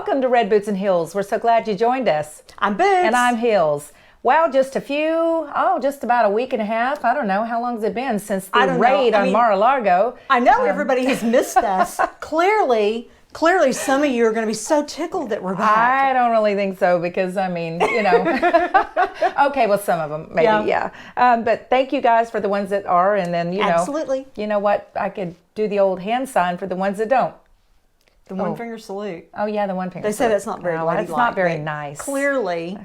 welcome to Red Boots and Heels. We're so glad you joined us. I'm Boots. And I'm Heels. Well, just about a week and a half. I don't know. How long has it been since the raid on Mar-a-Lago? I know everybody has missed us. Clearly, some of you are going to be so tickled that we're back. I don't really think so because, okay, well, some of them, maybe, yeah. But thank you guys for the ones that are. And then, Absolutely. You know what? I could do the old hand sign for the ones that don't. The one finger salute. Oh, yeah, the one finger salute. They say that's not very ladylike. It's not very nice. Clearly.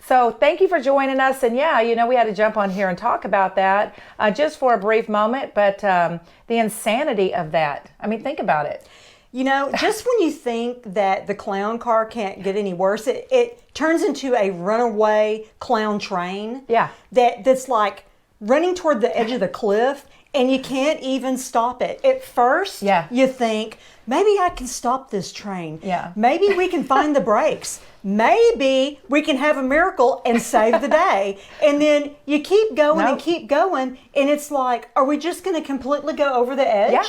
So thank you for joining us. And we had to jump on here and talk about that just for a brief moment. But the insanity of that. I mean, think about it. Just when you think that the clown car can't get any worse, it turns into a runaway clown train. Yeah. That's like running toward the edge of the cliff. And you can't even stop it. At first, you think, maybe I can stop this train. Yeah. Maybe we can find the brakes. Maybe we can have a miracle and save the day. And then you keep going and keep going. And it's like, are we just going to completely go over the edge? Yeah.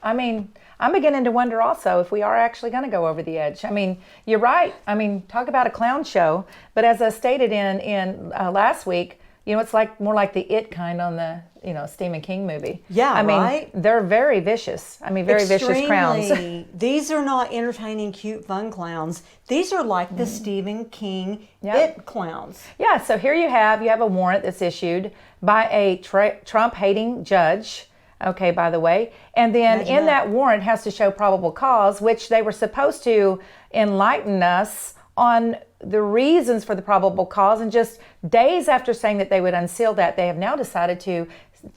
I mean, I'm beginning to wonder also if we are actually going to go over the edge. I mean, you're right. I mean, talk about a clown show. But as I stated in last week, it's like more like the It kind on the Stephen King movie. Yeah, I mean, right? They're very vicious. I mean, very vicious clowns. These are not entertaining, cute, fun clowns. These are like the Stephen King It clowns. Yeah, so here you have a warrant that's issued by a Trump-hating judge. Okay, by the way. And then in that warrant has to show probable cause, which they were supposed to enlighten us on the reasons for the probable cause. And just days after saying that they would unseal that, they have now decided to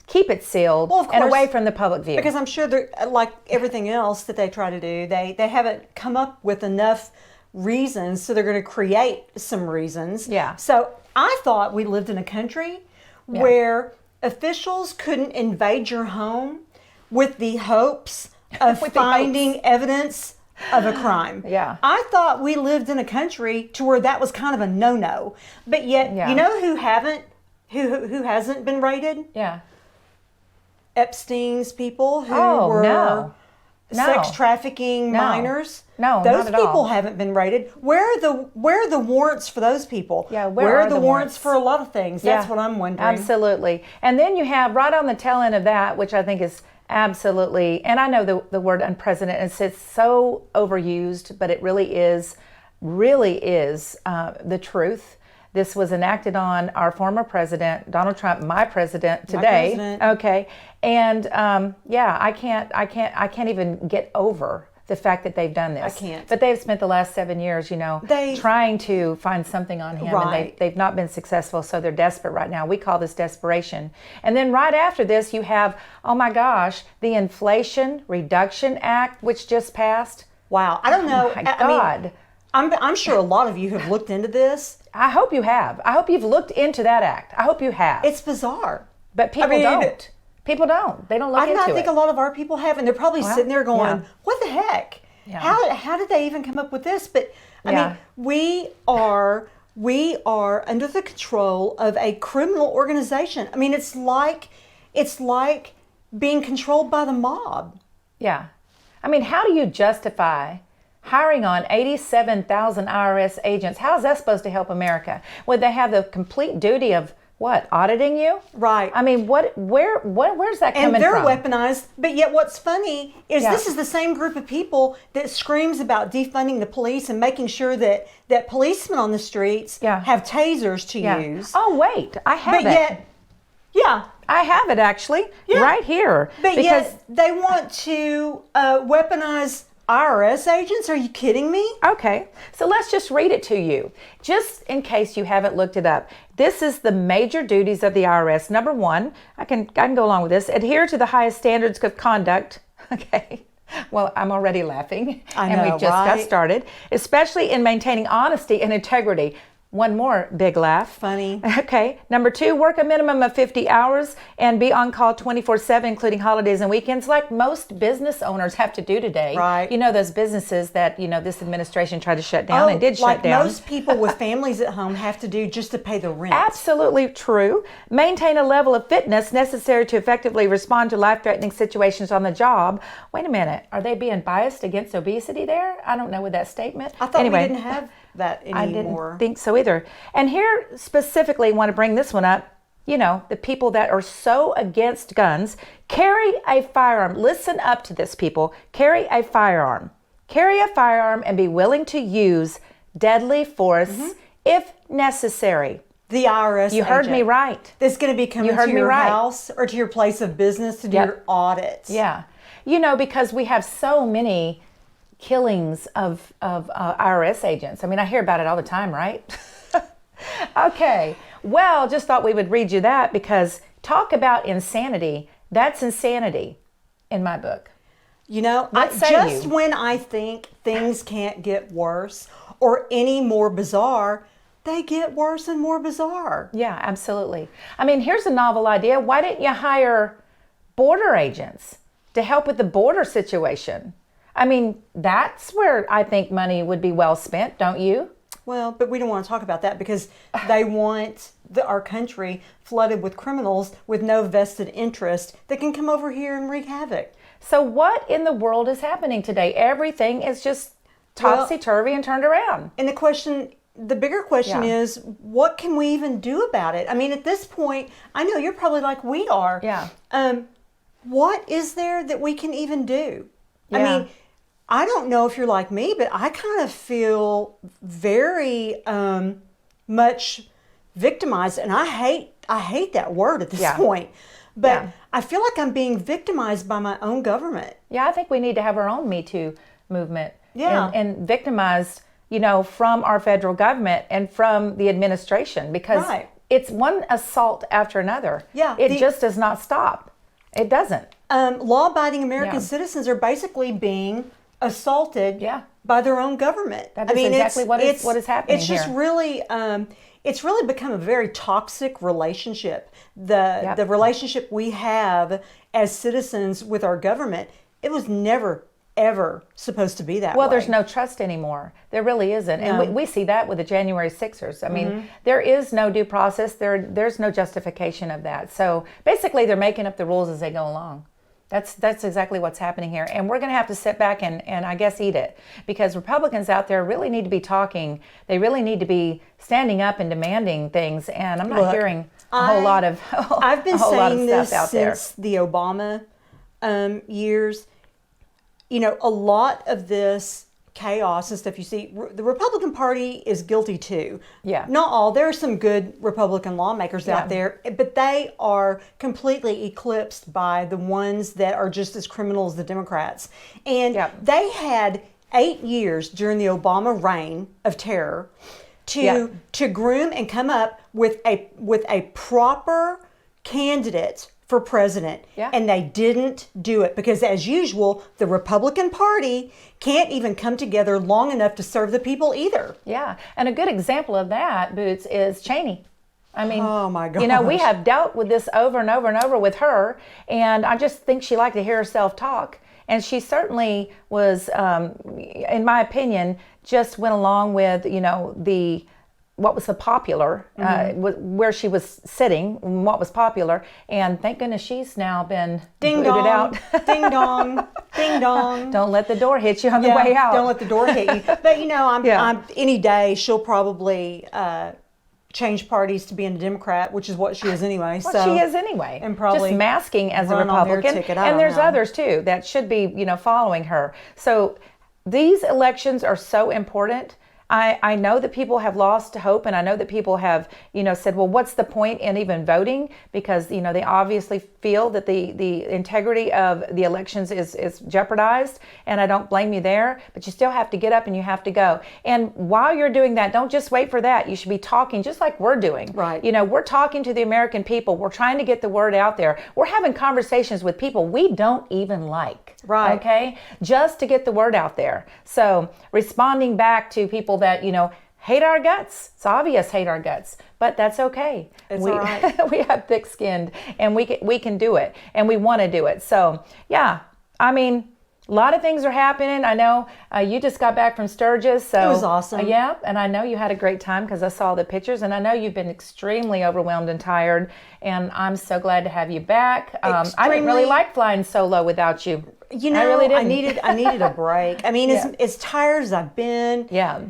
keep it sealed and away from the public view. Because I'm sure they're like everything else that they try to do, they haven't come up with enough reasons, so they're going to create some reasons. Yeah. So I thought we lived in a country where officials couldn't invade your home with the hopes of finding evidence of a crime. Yeah. I thought we lived in a country to where that was kind of a no-no. But yet, you know who hasn't been raided? Yeah. Epstein's people who were sex trafficking minors. No, those not at people all. haven't been raided. Where are the warrants for those people? Yeah, where are the warrants for a lot of things? That's what I'm wondering. Absolutely. And then you have right on the tail end of that, which I think is absolutely, and I know the word unprecedented, it's so overused, but it really is the truth. This was enacted on our former president, Donald Trump, my president today. My president. Okay. And I can't even get over the fact that they've done this. I can't. But they've spent the last 7 years, trying to find something on him. Right. And they've not been successful, so they're desperate right now. We call this desperation. And then right after this, you have, oh my gosh, the Inflation Reduction Act, which just passed. Wow. I don't know. Oh my God. I'm sure a lot of you have looked into this. I hope you have. I hope you've looked into that act. I hope you have. It's bizarre. But people don't. People don't. They don't look into it. I think a lot of our people have, and they're probably sitting there going, what the heck? Yeah. How did they even come up with this? But I mean, we are under the control of a criminal organization. I mean, it's like being controlled by the mob. Yeah. I mean, how do you justify hiring on 87,000 IRS agents? How is that supposed to help America? Would they have the complete duty of what? Auditing you? Right. I mean, where's that coming from? And they're weaponized. But yet what's funny is this is the same group of people that screams about defunding the police and making sure that policemen on the streets have tasers to use. Oh, wait. I have it. I have it actually right here. But yet they want to weaponize IRS agents? Are you kidding me? Okay, so let's just read it to you, just in case you haven't looked it up. This is the major duties of the IRS. Number one, I can go along with this. Adhere to the highest standards of conduct. Okay. Well, I'm already laughing. I know, and we just got started. Especially in maintaining honesty and integrity. One more big laugh. Funny. Okay. Number 2, work a minimum of 50 hours and be on call 24/7, including holidays and weekends, like most business owners have to do today. Right. You know, those businesses that, this administration tried to shut down and did shut down. Like most people with families at home have to do just to pay the rent. Absolutely true. Maintain a level of fitness necessary to effectively respond to life-threatening situations on the job. Wait a minute. Are they being biased against obesity there? I don't know with that statement. I thought we didn't have that anymore. I didn't think so either. And here specifically want to bring this one up. The people that are so against guns, carry a firearm. Listen up to this, people. Carry a firearm. Carry a firearm and be willing to use deadly force if necessary. The IRS You heard me right. That's going to be coming to your house or to your place of business to do your audits. Yeah. Because we have so many killings of IRS agents. I mean, I hear about it all the time, right? Okay. Well, just thought we would read you that because talk about insanity. That's insanity in my book. When I think things can't get worse or any more bizarre, they get worse and more bizarre. Yeah, absolutely. I mean, here's a novel idea. Why didn't you hire border agents to help with the border situation? I mean, that's where I think money would be well spent, don't you? Well, but we don't want to talk about that because they want our country flooded with criminals with no vested interest that can come over here and wreak havoc. So what in the world is happening today? Everything is just topsy-turvy and turned around. And the bigger question is, what can we even do about it? I mean, at this point, I know you're probably like we are. Yeah. What is there that we can even do? Yeah. I mean, I don't know if you're like me, but I kind of feel very much victimized, and I hate that word at this point. But I feel like I'm being victimized by my own government. Yeah, I think we need to have our own Me Too movement. Yeah. And victimized, from our federal government and from the administration because it's one assault after another. Yeah. It just does not stop. It doesn't. Law-abiding American citizens are basically being assaulted by their own government. That is exactly what is happening It's just really, it's really become a very toxic relationship. The relationship we have as citizens with our government, it was never, ever supposed to be that way. Well, there's no trust anymore. There really isn't. No. And we see that with the January 6ers. I mean, there is no due process. There's no justification of that. So basically, they're making up the rules as they go along. That's exactly what's happening here. And we're going to have to sit back and I guess eat it because Republicans out there really need to be talking. They really need to be standing up and demanding things. And I'm not hearing a whole lot of I've been saying this out there since the Obama years. A lot of this chaos and stuff you see, the Republican Party is guilty too. Yeah. Not all. There are some good Republican lawmakers out there, but they are completely eclipsed by the ones that are just as criminal as the Democrats. And they had 8 years during the Obama reign of terror to groom and come up with a proper candidate for president. And they didn't do it because, as usual, the Republican Party can't even come together long enough to serve the people either. Yeah. And a good example of that, Boots, is Cheney. I mean, oh my gosh. We have dealt with this over and over and over with her, and I just think she liked to hear herself talk. And she certainly was, in my opinion, just went along with, what was the popular, where she was sitting, what was popular, and thank goodness she's now been booted out. Ding dong, ding dong. Don't let the door hit you on the way out. Don't let the door hit you. But I'm any day she'll probably change parties to being a Democrat, which is what she is anyway. Well, she is anyway, and probably just masking as a Republican. And there's others too that should be, following her. So these elections are so important. I know that people have lost hope, and I know that people have, said, well, what's the point in even voting? Because, they obviously feel that the integrity of the elections is jeopardized, and I don't blame you there, but you still have to get up and you have to go. And while you're doing that, don't just wait for that. You should be talking just like we're doing. Right. We're talking to the American people. We're trying to get the word out there. We're having conversations with people we don't even like. Right. Okay? Just to get the word out there. So responding back to people that, hate our guts. It's obvious, hate our guts, but that's okay. It's all right. We have thick skinned, and we can do it, and we want to do it. So yeah, I mean, a lot of things are happening. I know you just got back from Sturgis. So It was awesome. Yeah, and I know you had a great time because I saw the pictures, and I know you've been extremely overwhelmed and tired, and I'm so glad to have you back. I didn't really like flying solo without you. You know, I really didn't. I needed a break. I mean, Yeah. as tired as I've been, Yeah.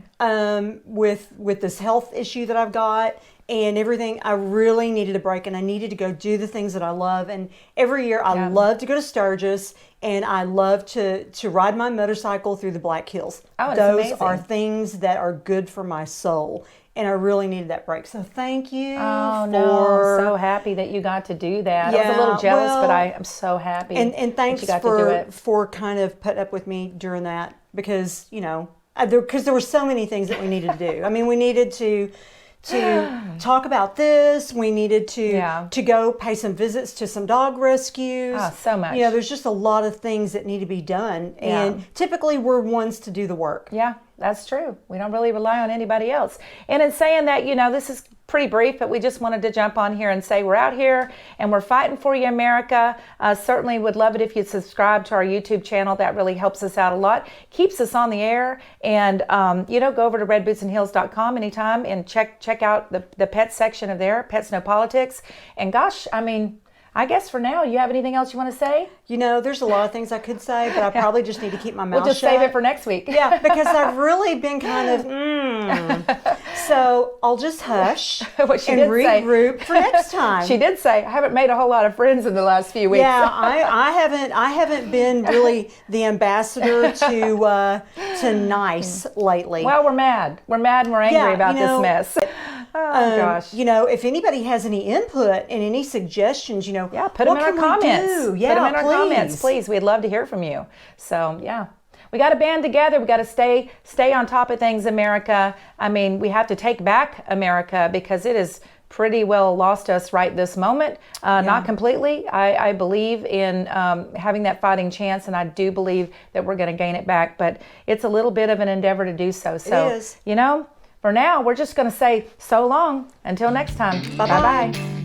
with this health issue that I've got and everything, I really needed a break, and I needed to go do the things that I love. And every year, I love to go to Sturgis, and I love to ride my motorcycle through the Black Hills. Oh, it's Those amazing. are things that are good for my soul. And I really needed that break. So thank you. Oh, no, I'm so happy that you got to do that. I was a little jealous, but I am so happy and thanks that you got to do it. for kind of putting up with me during that, because, you know, there were so many things that we needed to do. I mean, we needed to talk about this. We needed to go pay some visits to some dog rescues. Oh, so much. You know, there's just a lot of things that need to be done. And typically we're ones to do the work. Yeah, that's true. We don't really rely on anybody else. And in saying that, you know, this is pretty brief, but we just wanted to jump on here and say we're out here and we're fighting for you, America. Certainly would love it if you'd subscribe to our YouTube channel. That really helps us out a lot. Keeps us on the air. And, you know, go over to redbootsandheels.com anytime and check out the pet section of there, Pets No Politics. And gosh, I mean, I guess for now, you have anything else you want to say? You know, there's a lot of things I could say, but I probably just need to keep my mouth shut. We'll just save it for next week. Yeah, because I've really been kind of, So I'll just hush What she and did say. regroup for next time. She did say, I haven't made a whole lot of friends in the last few weeks. Yeah, I haven't been really the ambassador to nice lately. Well, we're mad. We're mad and we're angry about this mess. Oh, gosh. You know, if anybody has any input and any suggestions, you know, Yeah, put them in our comments. Yeah, put them in our please. comments, please. We'd love to hear from you. So, yeah. We got to band together. We got to stay on top of things, America. I mean, we have to take back America because it is pretty well lost us right this moment. Not completely. I believe in having that fighting chance, and I do believe that we're going to gain it back. But it's a little bit of an endeavor to do so. So, It is. you know, for now, we're just going to say so long. Until next time. Bye-bye. Bye-bye.